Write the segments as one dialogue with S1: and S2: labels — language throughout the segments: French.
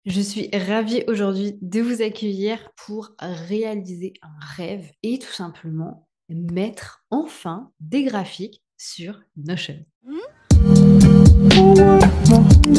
S1: Je suis ravie aujourd'hui de vous accueillir pour réaliser un rêve et tout simplement mettre enfin des graphiques sur Notion.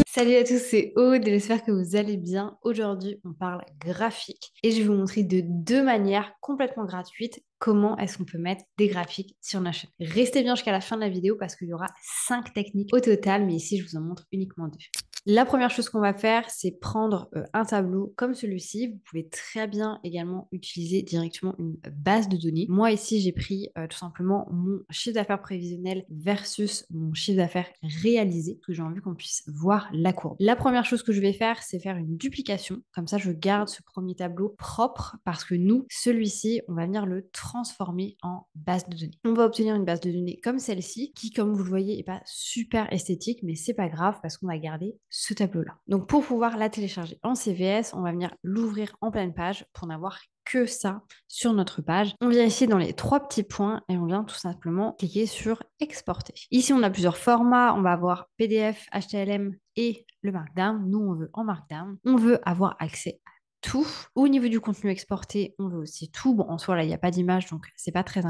S1: Salut à tous, c'est Aude, j'espère que vous allez bien. Aujourd'hui, on parle graphique et je vais vous montrer de deux manières complètement gratuites comment est-ce qu'on peut mettre des graphiques sur Notion. Restez bien jusqu'à la fin de la vidéo parce qu'il y aura 5 techniques au total, mais ici, je vous en montre uniquement deux. La première chose qu'on va faire, c'est prendre un tableau comme celui-ci. Vous pouvez très bien également utiliser directement une base de données. Moi ici, j'ai pris tout simplement mon chiffre d'affaires prévisionnel versus mon chiffre d'affaires réalisé, parce que j'ai envie qu'on puisse voir la courbe. La première chose que je vais faire, c'est faire une duplication. Comme ça, je garde ce premier tableau propre parce que nous, celui-ci, on va venir le transformer en base de données. On va obtenir une base de données comme celle-ci, qui, comme vous le voyez, n'est pas super esthétique, mais c'est pas grave parce qu'on va garder ce tableau-là. Donc, pour pouvoir la télécharger en CVS, on va venir l'ouvrir en pleine page pour n'avoir que ça sur notre page. On vient ici dans les trois petits points et on vient tout simplement cliquer sur exporter. Ici, on a plusieurs formats. On va avoir PDF, HTML et le Markdown. Nous, on veut en Markdown. On veut avoir accès à tout. Au niveau du contenu exporté, on veut aussi tout. Bon, en soi, là, il n'y a pas d'image, donc c'est pas très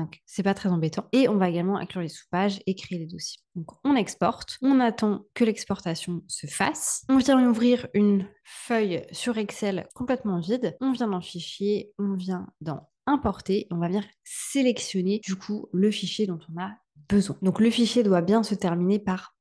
S1: embêtant. Et on va également inclure les sous-pages et créer les dossiers. Donc, on exporte. On attend que l'exportation se fasse. On vient ouvrir une feuille sur Excel complètement vide. On vient dans Fichier, on vient dans Importer. On va venir sélectionner du coup le fichier dont on a besoin. Donc le fichier doit bien se terminer par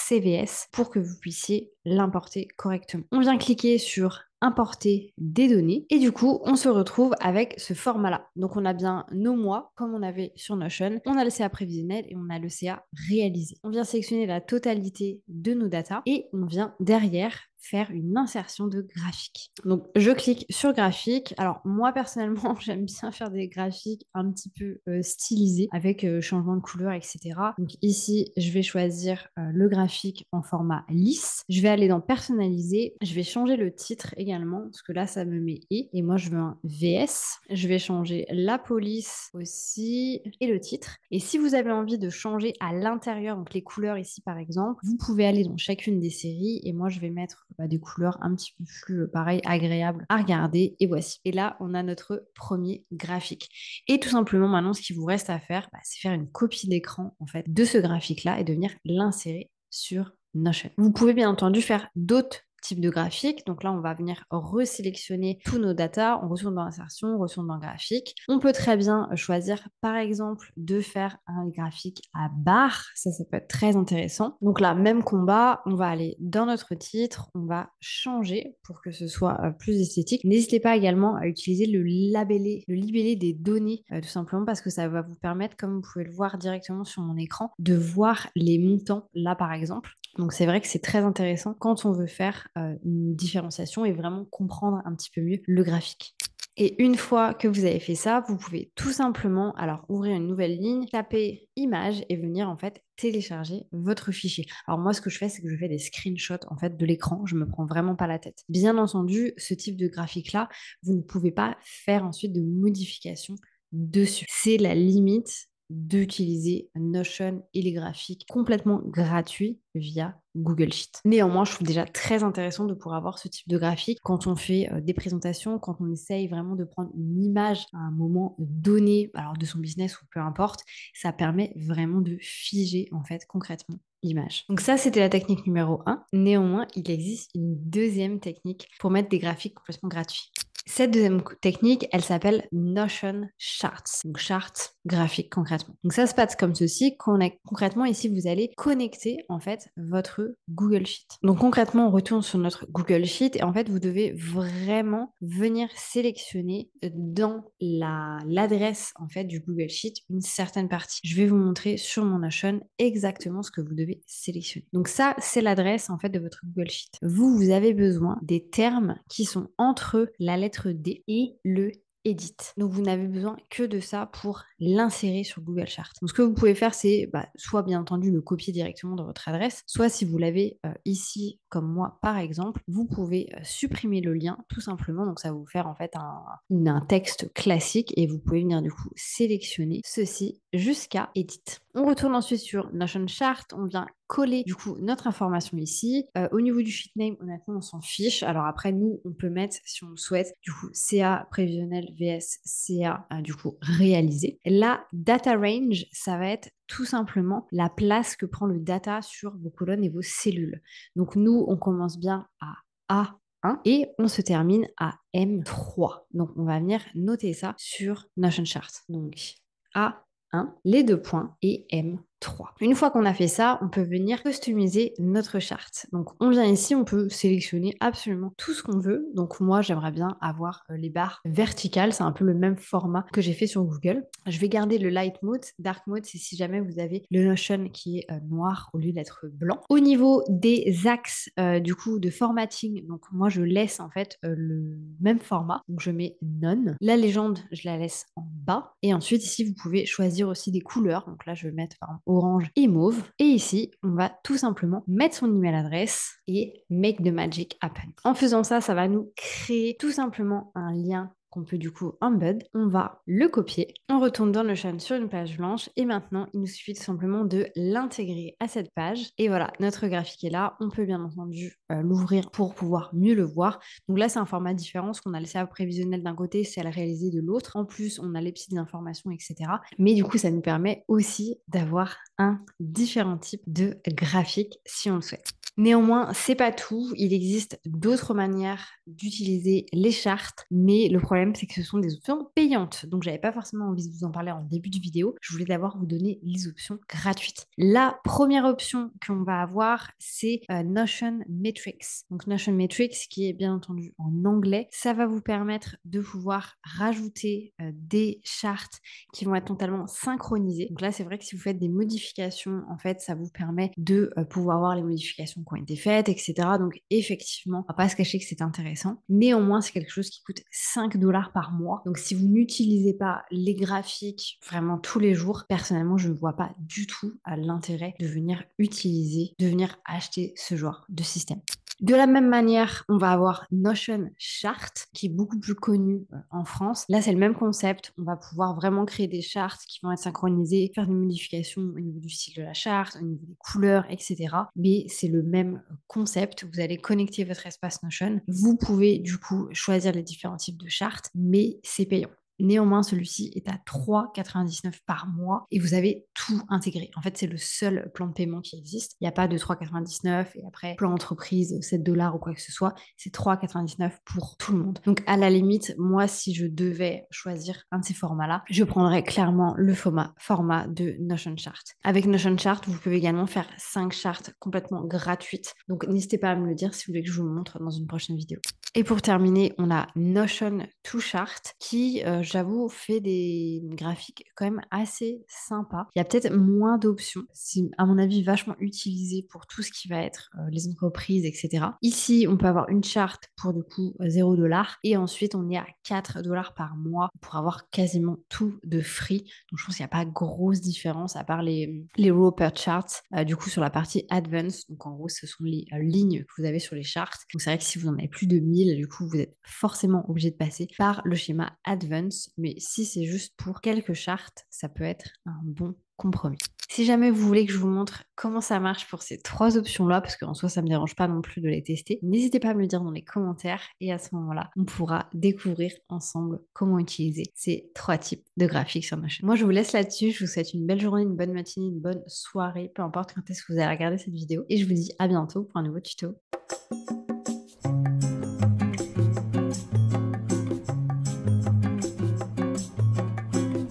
S1: .cvs pour que vous puissiez l'importer correctement. On vient cliquer sur importer des données et du coup on se retrouve avec ce format là. Donc on a bien nos mois comme on avait sur Notion, on a le CA prévisionnel et on a le CA réalisé. On vient sélectionner la totalité de nos datas et on vient derrière faire une insertion de graphique. Donc je clique sur graphique. Alors moi personnellement j'aime bien faire des graphiques un petit peu stylisés avec changement de couleur, etc. Donc ici je vais choisir le graphique en format lisse. Je vais aller dans personnaliser. Je vais changer le titre également parce que là ça me met et moi je veux un VS. Je vais changer la police aussi et le titre. Et si vous avez envie de changer à l'intérieur, donc les couleurs ici par exemple, vous pouvez aller dans chacune des séries et moi je vais mettre des couleurs un petit peu plus pareil agréables à regarder et voici. Et là on a notre premier graphique. Et tout simplement maintenant ce qu'il vous reste à faire, c'est faire une copie d'écran en fait de ce graphique là et de venir l'insérer sur Notion. Vous pouvez bien entendu faire d'autres type de graphique. Donc là, on va venir resélectionner tous nos datas. On retourne dans insertion, on retourne dans graphique. On peut très bien choisir, par exemple, de faire un graphique à barre. Ça peut être très intéressant. Donc là, même combat, on va aller dans notre titre, on va changer pour que ce soit plus esthétique. N'hésitez pas également à utiliser le libellé des données, tout simplement parce que ça va vous permettre, comme vous pouvez le voir directement sur mon écran, de voir les montants là, par exemple. Donc c'est vrai que c'est très intéressant quand on veut faire une différenciation et vraiment comprendre un petit peu mieux le graphique. Et une fois que vous avez fait ça, vous pouvez tout simplement alors ouvrir une nouvelle ligne, taper image et venir en fait télécharger votre fichier. Alors moi ce que je fais c'est que je fais des screenshots en fait de l'écran, je me prends vraiment pas la tête. Bien entendu, ce type de graphique là, vous ne pouvez pas faire ensuite de modifications dessus. C'est la limite d'utiliser Notion et les graphiques complètement gratuits via Google Sheet. Néanmoins, je trouve déjà très intéressant de pouvoir avoir ce type de graphique quand on fait des présentations, quand on essaye vraiment de prendre une image à un moment donné, alors de son business ou peu importe, ça permet vraiment de figer en fait concrètement l'image. Donc ça, c'était la technique numéro 1. Néanmoins, il existe une deuxième technique pour mettre des graphiques complètement gratuits. Cette deuxième technique, elle s'appelle Notion Charts. Donc charts graphique concrètement. Donc ça se passe comme ceci. Concrètement, ici, vous allez connecter en fait votre Google Sheet. Donc concrètement, on retourne sur notre Google Sheet et en fait, vous devez vraiment venir sélectionner dans l'adresse en fait du Google Sheet une certaine partie. Je vais vous montrer sur mon Notion exactement ce que vous devez sélectionner. Donc ça, c'est l'adresse en fait de votre Google Sheet. Vous avez besoin des termes qui sont entre la lettre D et le Edit. Donc vous n'avez besoin que de ça pour l'insérer sur Google Charts. Donc ce que vous pouvez faire, c'est soit bien entendu le copier directement dans votre adresse, soit si vous l'avez ici comme moi par exemple, vous pouvez supprimer le lien tout simplement. Donc ça va vous faire en fait un texte classique et vous pouvez venir du coup sélectionner ceci jusqu'à Edit. On retourne ensuite sur Notion Chart, on vient coller du coup notre information ici. Au niveau du sheet name, honnêtement, on s'en fiche. Alors après, nous, on peut mettre, si on le souhaite, du coup, CA prévisionnel vs CA du coup réalisé. La data range, ça va être tout simplement la place que prend le data sur vos colonnes et vos cellules. Donc nous, on commence bien à A1 et on se termine à M3. Donc on va venir noter ça sur Notion Chart. Donc A1, les 2 points et M3. Une fois qu'on a fait ça, on peut venir customiser notre charte. Donc on vient ici, on peut sélectionner absolument tout ce qu'on veut. Donc moi, j'aimerais bien avoir les barres verticales. C'est un peu le même format que j'ai fait sur Google. Je vais garder le light mode. Dark mode, c'est si jamais vous avez le Notion qui est noir au lieu d'être blanc. Au niveau des axes du coup de formatting, donc moi je laisse en fait le même format. Donc je mets none. La légende, je la laisse en bas. Et ensuite ici, vous pouvez choisir aussi des couleurs. Donc là, je vais mettre par exemple orange et mauve. Et ici, on va tout simplement mettre son email adresse et make the magic happen. En faisant ça, ça va nous créer tout simplement un lien qu'on peut du coup embed, on va le copier, on retourne dans Notion sur une page blanche et maintenant il nous suffit tout simplement de l'intégrer à cette page et voilà, notre graphique est là, on peut bien entendu l'ouvrir pour pouvoir mieux le voir. Donc là c'est un format différent, ce qu'on a le CA prévisionnel d'un côté, c'est à le réaliser de l'autre, en plus on a les petites informations etc. Mais du coup ça nous permet aussi d'avoir un différent type de graphique si on le souhaite. Néanmoins, c'est pas tout. Il existe d'autres manières d'utiliser les chartes, mais le problème, c'est que ce sont des options payantes. Donc, j'avais pas forcément envie de vous en parler en début de vidéo. Je voulais d'abord vous donner les options gratuites. La première option qu'on va avoir, c'est Notion Metrics. Donc, Notion Metrics, qui est bien entendu en anglais, ça va vous permettre de pouvoir rajouter des chartes qui vont être totalement synchronisées. Donc là, c'est vrai que si vous faites des modifications, en fait, ça vous permet de pouvoir voir les modifications qui ont été faites, etc. Donc effectivement, on va pas se cacher que c'est intéressant. Néanmoins, c'est quelque chose qui coûte 5 $ par mois. Donc si vous n'utilisez pas les graphiques vraiment tous les jours, personnellement, je ne vois pas du tout l'intérêt de venir utiliser, de venir acheter ce genre de système. De la même manière, on va avoir Notion Chart, qui est beaucoup plus connu en France. Là, c'est le même concept. On va pouvoir vraiment créer des chartes qui vont être synchronisées, faire des modifications au niveau du style de la charte, au niveau des couleurs, etc. Mais c'est le même concept. Vous allez connecter votre espace Notion. Vous pouvez du coup choisir les différents types de chartes, mais c'est payant. Néanmoins, celui-ci est à 3,99 € par mois et vous avez tout intégré. En fait, c'est le seul plan de paiement qui existe. Il n'y a pas de 3,99 € et après plan entreprise 7 $ ou quoi que ce soit. C'est 3,99 € pour tout le monde. Donc, à la limite, moi, si je devais choisir un de ces formats-là, je prendrais clairement le format de Notion Chart. Avec Notion Chart, vous pouvez également faire 5 chartes complètement gratuites. Donc, n'hésitez pas à me le dire si vous voulez que je vous montre dans une prochaine vidéo. Et pour terminer, on a Notion to Chart qui, j'avoue, fait des graphiques quand même assez sympas. Il y a peut-être moins d'options. C'est, à mon avis, vachement utilisé pour tout ce qui va être les entreprises, etc. Ici, on peut avoir une charte pour du coup 0 $ et ensuite, on est à 4 $ par mois pour avoir quasiment tout de free. Donc, je pense qu'il n'y a pas grosse différence à part les row per charts. Du coup, sur la partie advanced, donc en gros, ce sont les lignes que vous avez sur les charts. Donc, c'est vrai que si vous en avez plus de 1000, du coup, vous êtes forcément obligé de passer par le schéma Advance. Mais si c'est juste pour quelques chartes, ça peut être un bon compromis. Si jamais vous voulez que je vous montre comment ça marche pour ces 3 options-là, parce qu'en soi, ça ne me dérange pas non plus de les tester, n'hésitez pas à me le dire dans les commentaires et à ce moment-là, on pourra découvrir ensemble comment utiliser ces 3 types de graphiques sur ma chaîne. Moi, je vous laisse là-dessus. Je vous souhaite une belle journée, une bonne matinée, une bonne soirée, peu importe quand est-ce que vous allez regarder cette vidéo. Et je vous dis à bientôt pour un nouveau tuto.